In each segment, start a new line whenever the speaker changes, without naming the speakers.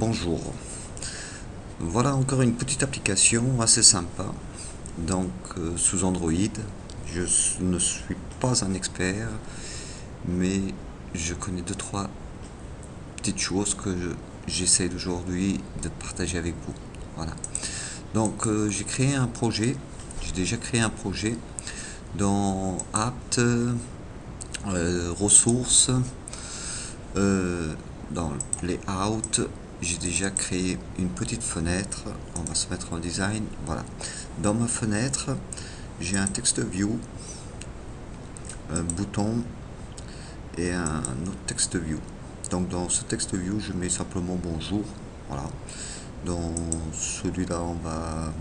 Bonjour. Voilà encore une petite application assez sympa. Donc sous Android, ne suis pas un expert, mais je connais deux trois petites choses que j'essaie aujourd'hui de partager avec vous. Voilà. Donc j'ai créé un projet. J'ai déjà créé un projet dans Apt, ressources, dans Layout. J'ai déjà créé une petite fenêtre. On va se mettre en design. Voilà. Dans ma fenêtre, j'ai un text view, un bouton et un autre text view. Donc dans ce text view, je mets simplement bonjour. Voilà. Dans celui-là, on va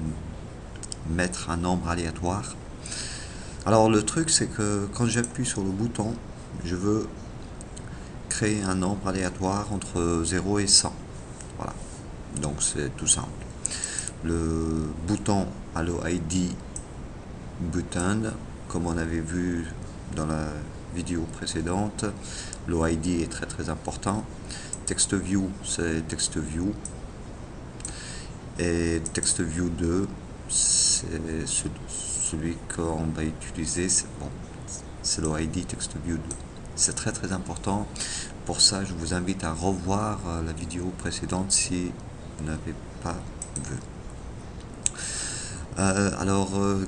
mettre un nombre aléatoire. Alors le truc, c'est que quand j'appuie sur le bouton, je veux créer un nombre aléatoire entre 0 et 100. Voilà. Donc c'est tout simple. Le bouton Allo ID button, comme on avait vu dans la vidéo précédente, l'OID est très important. Text view, c'est text view. Et text view 2, c'est celui qu'on va utiliser. C'est l'OID text view 2. C'est très important. Pour ça, je vous invite à revoir la vidéo précédente si vous n'avez pas vu.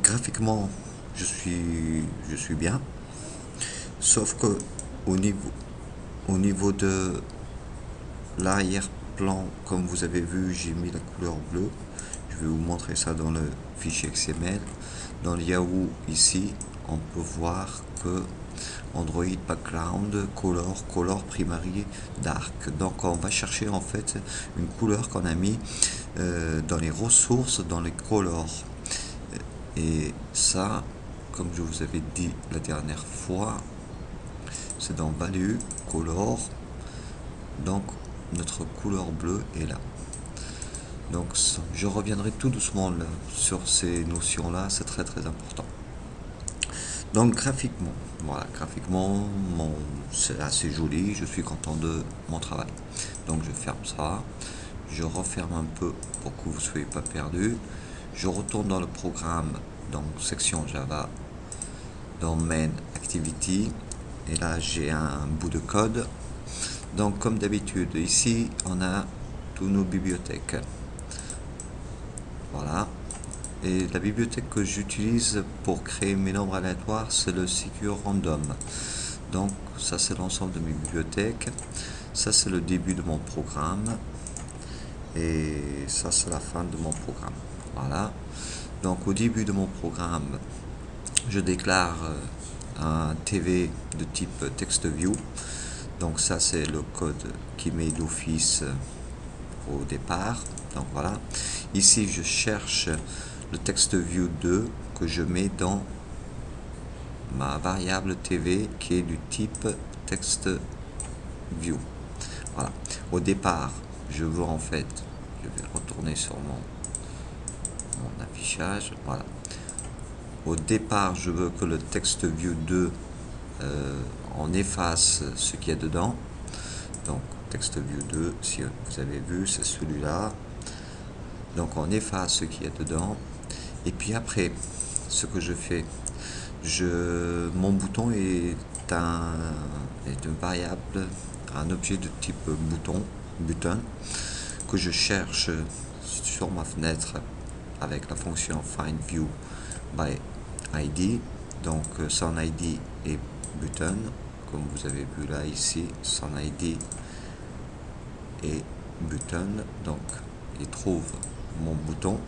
Graphiquement, je suis bien, sauf que au niveau de l'arrière-plan, comme vous avez vu, j'ai mis la couleur bleue. Je vais vous montrer ça dans le fichier XML. Dans le Yahoo, ici, on peut voir que Android Background Color Primary Dark. Donc on va chercher en fait une couleur qu'on a mis dans les ressources, dans les colors. Et ça, comme je vous avais dit la dernière fois, c'est dans Value, Color. Donc notre couleur bleue est là. Donc je reviendrai tout doucement là, sur ces notions-là, c'est très important. Donc graphiquement, voilà, graphiquement, c'est assez joli, je suis content de mon travail. Donc je ferme ça, je referme un peu pour que vous ne soyez pas perdu. Je retourne dans le programme, dans section Java, dans Main Activity, et là j'ai un bout de code. Donc comme d'habitude, ici on a tous nos bibliothèques. Voilà. Et la bibliothèque que j'utilise pour créer mes nombres aléatoires, c'est le Secure Random. Donc ça c'est l'ensemble de mes bibliothèques. Ça c'est le début de mon programme. Et ça c'est la fin de mon programme. Voilà. Donc au début de mon programme, je déclare un TV de type TextView. Donc ça c'est le code qui met d'office au départ. Donc voilà. Ici je cherche le TextView 2 que je mets dans ma variable TV qui est du type TextView. Voilà. Au départ, je veux en fait, je vais retourner sur mon affichage. Voilà. Au départ, je veux que le TextView 2 on efface ce qu'il y a dedans. Donc TextView 2, si vous avez vu, c'est celui-là. Donc on efface ce qu'il y a dedans. Et puis après, ce que je fais, mon bouton est une variable, un objet de type button, que je cherche sur ma fenêtre avec la fonction findView by ID. Donc son ID est button, comme vous avez vu là ici, son ID est button. Donc il trouve mon bouton.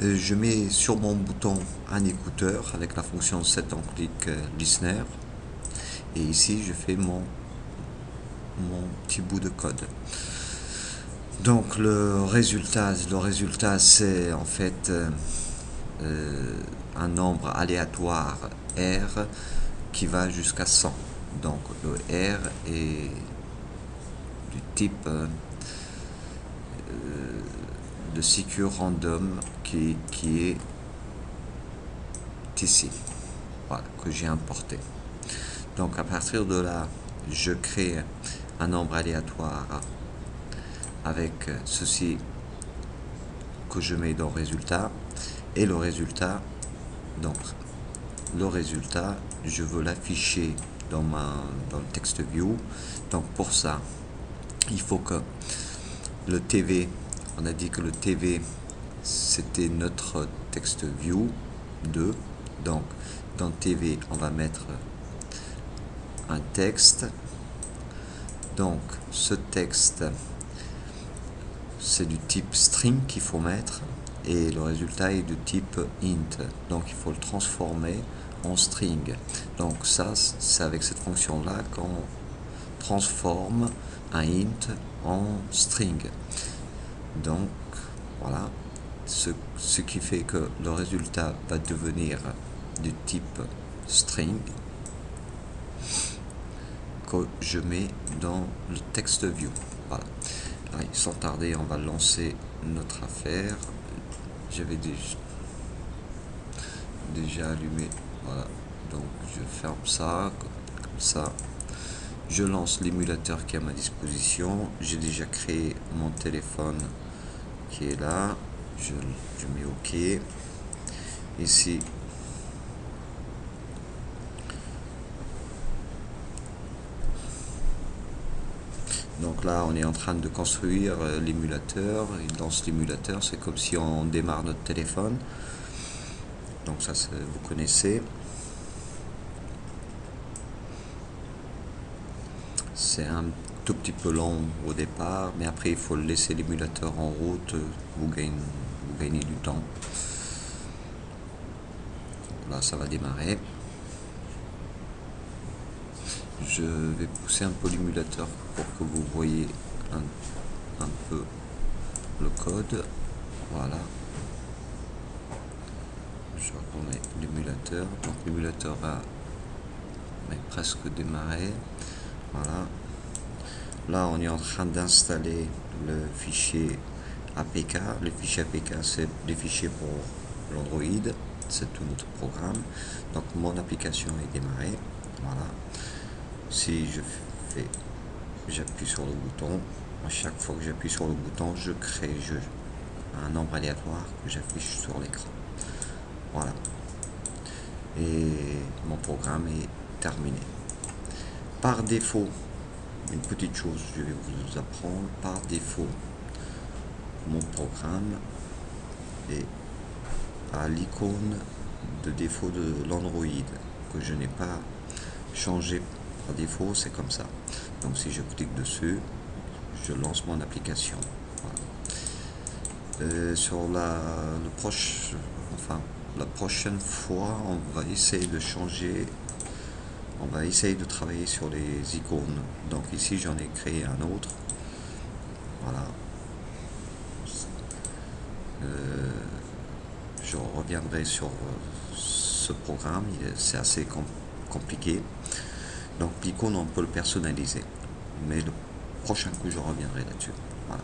Je mets sur mon bouton un écouteur avec la fonction setOnClick listener, et ici je fais mon petit bout de code. Donc le résultat c'est en fait un nombre aléatoire R qui va jusqu'à 100. Donc le R est du type de Secure Random qui est ici, voilà, que j'ai importé. Donc à partir de là, je crée un nombre aléatoire avec ceci que je mets dans le résultat, et le résultat, donc le résultat, je veux l'afficher dans le text view. Donc pour ça, il faut que le TV, on a dit que le TV c'était notre text view 2, donc dans TV on va mettre un texte. Donc ce texte c'est du type string qu'il faut mettre, et le résultat est de type int, donc il faut le transformer en string. Donc ça, c'est avec cette fonction là qu'on transforme un int en string. Donc voilà, ce qui fait que le résultat va devenir du type string que je mets dans le text view. Voilà. Allez, sans tarder, on va lancer notre affaire. J'avais déjà allumé. Voilà. Donc je ferme ça, comme ça. Je lance l'émulateur qui est à ma disposition. J'ai déjà créé mon téléphone qui est là. Je mets OK. Ici, donc là, on est en train de construire l'émulateur. Il lance l'émulateur, c'est comme si on démarre notre téléphone. Donc ça, vous connaissez. C'est un tout petit peu long au départ, mais après il faut laisser l'émulateur en route. Vous gagnez du temps. Là, ça va démarrer. Je vais pousser un peu l'émulateur pour que vous voyez un peu le code. Voilà. Je remets l'émulateur. Donc l'émulateur va presque démarrer. Voilà. Là, on est en train d'installer le fichier APK. Le fichier APK, c'est des fichiers pour l'Android. C'est tout notre programme. Donc mon application est démarrée. Voilà. Si j'appuie sur le bouton, à chaque fois que j'appuie sur le bouton, je crée un nombre aléatoire que j'affiche sur l'écran. Voilà. Et mon programme est terminé. Par défaut, une petite chose, je vais vous apprendre. Par défaut, mon programme est à l'icône de défaut de l'Android que je n'ai pas changé. Par défaut, c'est comme ça. Donc si je clique dessus, je lance mon application. Voilà. Sur la prochaine fois, on va essayer de changer. On va essayer de travailler sur les icônes. Donc ici, j'en ai créé un autre. Voilà. Je reviendrai sur ce programme. C'est assez compliqué. Donc l'icône, on peut le personnaliser. Mais le prochain coup, je reviendrai là-dessus. Voilà.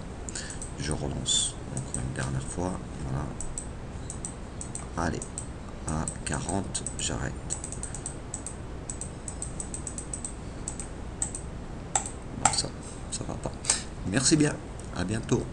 Je relance. Donc une dernière fois. Voilà. Allez. À 40, j'arrête. Ça va pas. Merci bien. À bientôt.